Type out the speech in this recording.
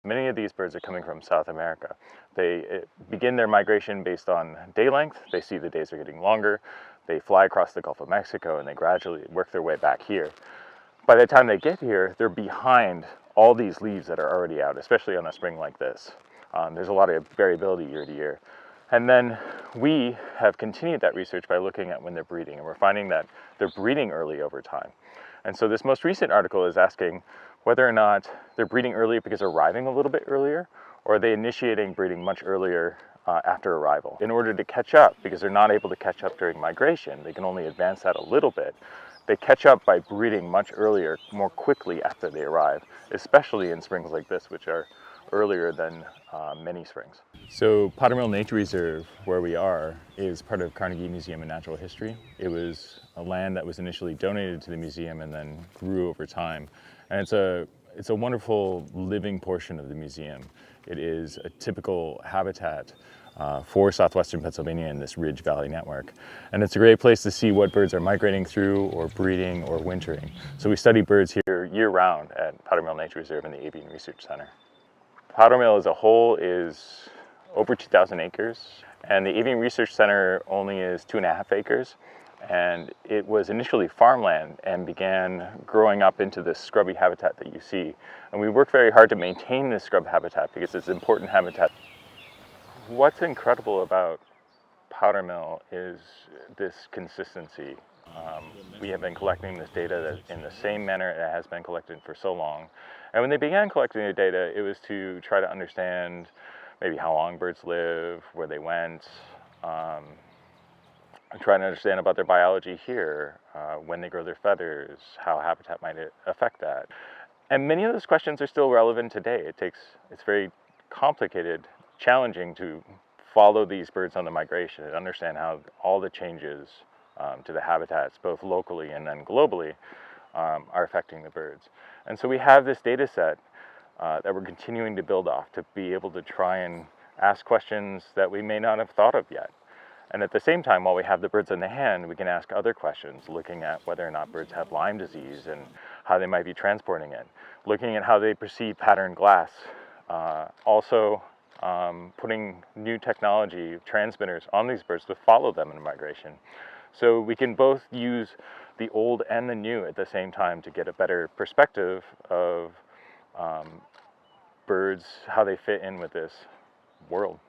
Many of these birds are coming from South America. They begin their migration based on day length. They see the days are getting longer. They fly across the Gulf of Mexico and they gradually work their way back here. By the time they get here, they're behind all these leaves that are already out, especially on a spring like this. There's a lot of variability year to year. And then we have continued that research by looking at when they're breeding, and we're finding that they're breeding early over time. And so this most recent article is asking whether or not they're breeding early because they're arriving a little bit earlier, or are they initiating breeding much earlier after arrival. In order to catch up, because they're not able to catch up during migration, they can only advance that a little bit, they catch up by breeding much earlier, more quickly after they arrive, especially in springs like this, which are earlier than many springs. So Powdermill Nature Reserve, where we are, is part of Carnegie Museum of Natural History. It was a land that was initially donated to the museum and then grew over time. And it's a wonderful living portion of the museum. It is a typical habitat for southwestern Pennsylvania in this Ridge Valley network. And it's a great place to see what birds are migrating through or breeding or wintering. So we study birds here year-round at Powdermill Nature Reserve and the Avian Research Center. Powdermill as a whole is over 2,000 acres, and the Avian Research Center only is 2.5 acres. And it was initially farmland and began growing up into this scrubby habitat that you see. And we work very hard to maintain this scrub habitat because it's important habitat. What's incredible about Powdermill is this consistency. We have been collecting this data in the same manner it has been collected for so long. And when they began collecting the data, it was to try to understand maybe how long birds live, where they went, and trying to understand about their biology here, when they grow their feathers, how habitat might affect that. And many of those questions are still relevant today. It's very complicated, challenging to follow these birds on the migration and understand how all the changes to the habitats, both locally and then globally, are affecting the birds. And so we have this data set that we're continuing to build off to be able to try and ask questions that we may not have thought of yet. And at the same time, while we have the birds in the hand, we can ask other questions, looking at whether or not birds have Lyme disease and how they might be transporting it, looking at how they perceive patterned glass, also putting new technology, transmitters on these birds to follow them in migration. So we can both use the old and the new at the same time to get a better perspective of birds, how they fit in with this world.